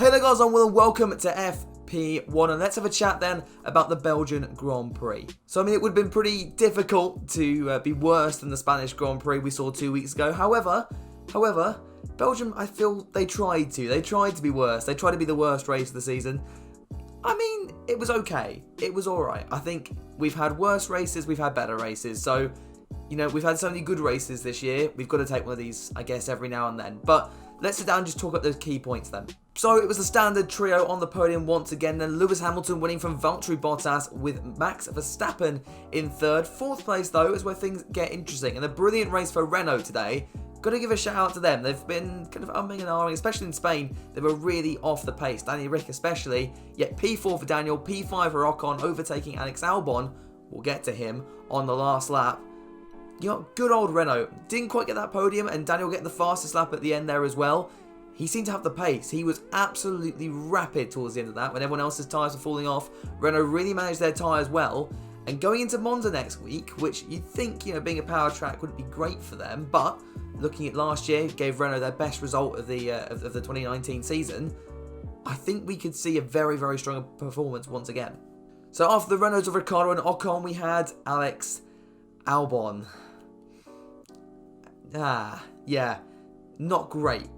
Hey there guys, and welcome to FP1, and let's have a chat then about the Belgian Grand Prix. So I mean, it would have been pretty difficult to be worse than the Spanish Grand Prix we saw 2 weeks ago. However, Belgium, I feel they tried to be worse. They tried to be the worst race of the season. I mean, it was okay. It was alright. I think we've had worse races, we've had better races. So, you know, we've had so many good races this year. We've got to take one of these, I guess, every now and then. But let's sit down and just talk about those key points then. So it was the standard trio on the podium once again. Then Lewis Hamilton winning from Valtteri Bottas with Max Verstappen in third. Fourth place, though, is where things get interesting. And a brilliant race for Renault today. Got to give a shout out to them. They've been kind of umming and ahhing, especially in Spain. They were really off the pace. Danny Rick especially. Yet P4 for Daniel, P5 for Ocon, overtaking Alex Albon. We'll get to him on the last lap. You know, good old Renault. Didn't quite get that podium, and Daniel getting the fastest lap at the end there as well. He seemed to have the pace. He was absolutely rapid towards the end of that when everyone else's tyres were falling off. Renault really managed their tyres well. And going into Monza next week, which you'd think, you know, being a power track wouldn't be great for them, but looking at last year, gave Renault their best result of the 2019 season. I think we could see a very, very strong performance once again. So after the Renaults of Ricciardo and Ocon, we had Alex Albon. Yeah, not great.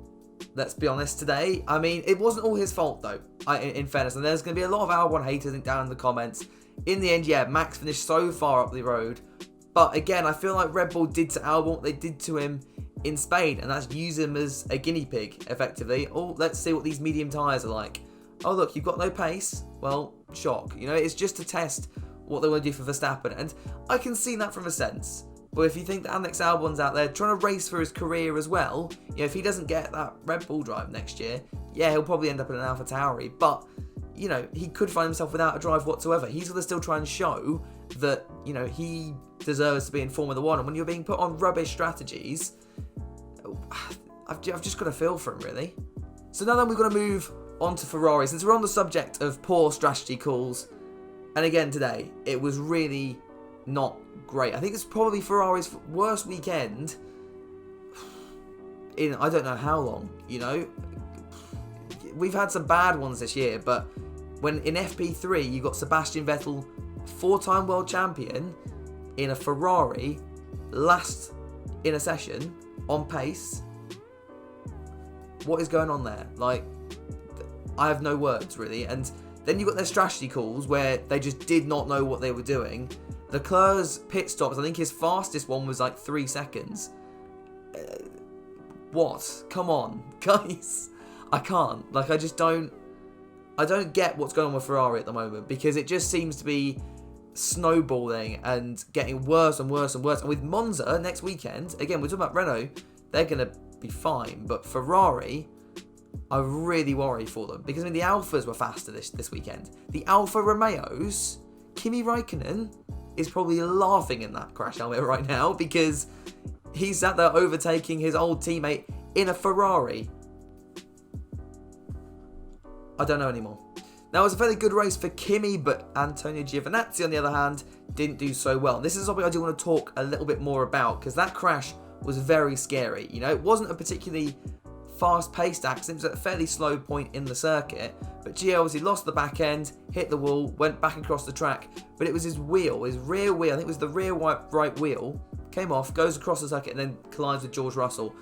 Let's be honest today. I mean, it wasn't all his fault though, in fairness. And there's going to be a lot of Albon haters down in the comments. In the end, yeah, Max finished so far up the road. But again, I feel like Red Bull did to Albon what they did to him in Spain. And that's use him as a guinea pig, effectively. Oh, let's see what these medium tyres are like. Oh, look, you've got no pace. Well, shock. You know, it's just to test what they want to do for Verstappen. And I can see that from a sense. But if you think that Alex Albon's out there trying to race for his career as well, you know, if he doesn't get that Red Bull drive next year, yeah, he'll probably end up in an Alfa Tauri. But, you know, he could find himself without a drive whatsoever. He's going to still try and show that, you know, he deserves to be in Formula One. And when you're being put on rubbish strategies, I've just got to feel for him, really. So now then we've got to move on to Ferrari. Since we're on the subject of poor strategy calls, and again today, it was really not great. I think it's probably Ferrari's worst weekend in I don't know how long, you know. We've had some bad ones this year, but when in FP3 you got Sebastian Vettel, 4-time world champion, in a Ferrari, last in a session, on pace. What is going on there? Like, I have no words, really. And then you got their strategy calls where they just did not know what they were doing. Leclerc's pit stops, I think his fastest one was like 3 seconds. What? Come on, guys. I can't. Like, I don't get what's going on with Ferrari at the moment, because it just seems to be snowballing and getting worse and worse and worse. And with Monza next weekend, again, we're talking about Renault, they're going to be fine. But Ferrari, I really worry for them, because I mean, the Alfas were faster this weekend. The Alfa Romeos, Kimi Raikkonen is probably laughing in that crash helmet right now, because he's sat there overtaking his old teammate in a Ferrari. I don't know anymore. Now, it was a fairly good race for Kimi, but Antonio Giovinazzi, on the other hand, didn't do so well. And this is something I do want to talk a little bit more about, because that crash was very scary. You know, it wasn't a particularly fast-paced accident. It was at a fairly slow point in the circuit, but Gio obviously lost the back end, hit the wall, went back across the track, but it was his wheel, his rear wheel, I think it was the rear right wheel, came off, goes across the circuit, and then collides with George Russell.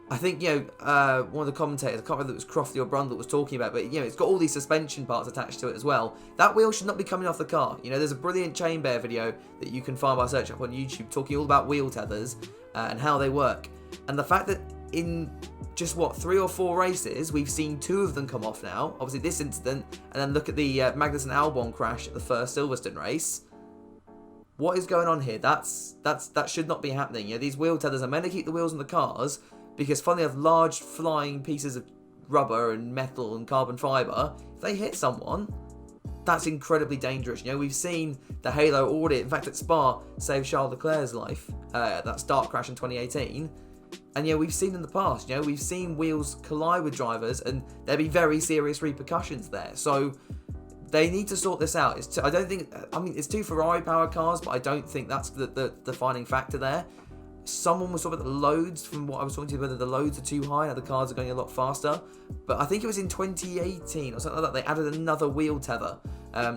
I think, you know, one of the commentators, I can't remember if it was Crofty or Brundle that was talking about, but, you know, it's got all these suspension parts attached to it as well. That wheel should not be coming off the car. You know, there's a brilliant Chain Bear video that you can find by searching up on YouTube talking all about wheel tethers and how they work. And the fact that in just, 3 or 4 races, we've seen 2 of them come off now. Obviously, this incident, and then look at the Magnussen Albon crash at the first Silverstone race. What is going on here? That should not be happening. You know, these wheel tethers are meant to keep the wheels on the cars, because funnily enough, large flying pieces of rubber and metal and carbon fibre, if they hit someone, that's incredibly dangerous. You know, we've seen the Halo audit, in fact at Spa, save Charles Leclerc's life, that start crash in 2018. And yeah, we've seen in the past, you know, we've seen wheels collide with drivers and there'd be very serious repercussions there. So they need to sort this out. It's 2 Ferrari powered cars, but I don't think that's the defining factor there. someone was talking about the loads, from what I was talking to, whether the loads are too high, now the cars are going a lot faster. But I think it was in 2018 or something like that, they added another wheel tether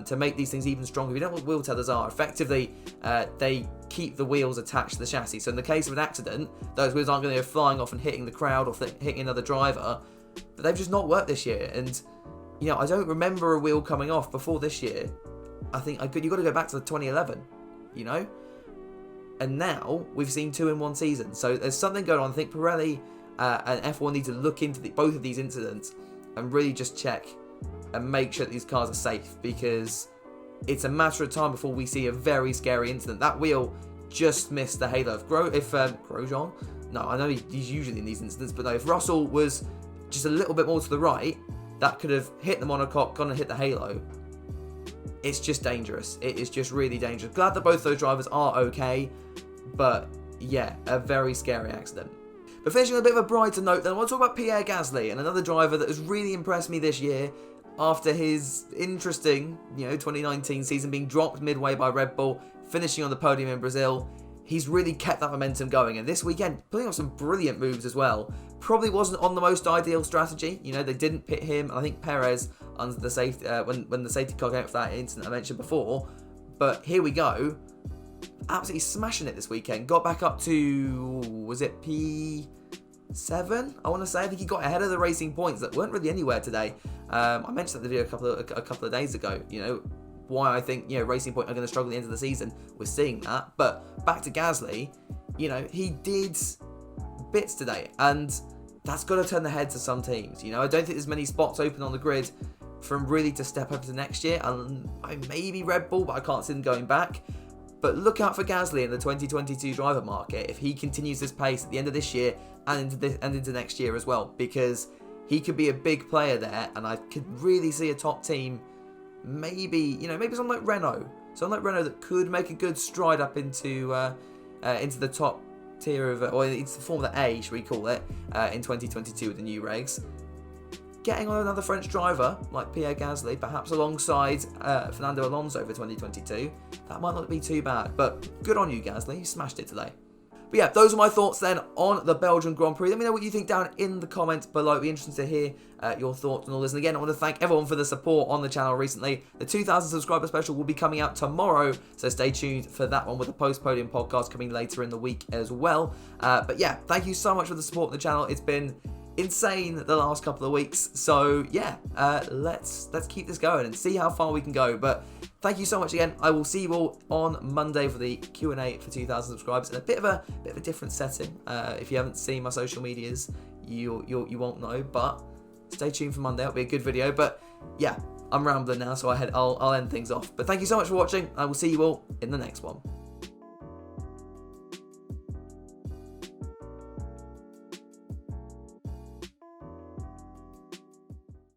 to make these things even stronger. If you don't know what wheel tethers are, effectively they keep the wheels attached to the chassis. So in the case of an accident, those wheels aren't going to go flying off and hitting the crowd or hitting another driver. But they've just not worked this year. And, you know, I don't remember a wheel coming off before this year. I think you've got to go back to the 2011, you know? And now we've seen 2 in 1 season. So there's something going on. I think Pirelli and F1 need to look into both of these incidents and really just check and make sure that these cars are safe, because it's a matter of time before we see a very scary incident. That wheel just missed the halo. If Grosjean, no, I know he's usually in these incidents, but no, if Russell was just a little bit more to the right, that could have hit the monocoque, gone and hit the halo. It's just dangerous. It is just really dangerous. Glad that both those drivers are okay, but yeah, a very scary accident. But finishing on a bit of a brighter note, then I want to talk about Pierre Gasly, and another driver that has really impressed me this year after his interesting, 2019 season, being dropped midway by Red Bull, finishing on the podium in Brazil. He's really kept that momentum going, and this weekend putting on some brilliant moves as well. Probably wasn't on the most ideal strategy. They didn't pit him, and I think Perez under the safety when the safety car came out for that incident I mentioned before. But here we go, absolutely smashing it this weekend. Got back up to, was it P7? I want to say. I think he got ahead of the Racing Points that weren't really anywhere today. I mentioned that video a couple of days ago. Why I think Racing Point are going to struggle at the end of the season. We're seeing that. But back to Gasly, he did bits today, and that's got to turn the heads of some teams. I don't think there's many spots open on the grid for him really to step up to next year. And maybe Red Bull, but I can't see them going back. But look out for Gasly in the 2022 driver market if he continues this pace at the end of this year and into next year as well, because he could be a big player there, and I could really see a top team. Maybe something like Renault. Something like Renault that could make a good stride up into the top tier of, or into Formula A, should we call it, in 2022 with the new regs. Getting on another French driver like Pierre Gasly, perhaps alongside Fernando Alonso for 2022, that might not be too bad. But good on you, Gasly. You smashed it today. But yeah, those are my thoughts then on the Belgian Grand Prix. Let me know what you think down in the comments below. It'd be interesting to hear your thoughts on all this. And again, I want to thank everyone for the support on the channel recently. The 2,000 subscriber special will be coming out tomorrow, so stay tuned for that one, with the post-podium podcast coming later in the week as well. But yeah, thank you so much for the support on the channel. It's been insane the last couple of weeks, so yeah, let's keep this going and see how far we can go. But thank you so much again. I will see you all on Monday for the Q&A for 2,000 subscribers in a bit of a different setting. If you haven't seen my social medias, you won't know, but stay tuned for Monday. It'll be a good video. But yeah, I'm rambling now, so I'll end things off. But thank you so much for watching. I will see you all in the next one.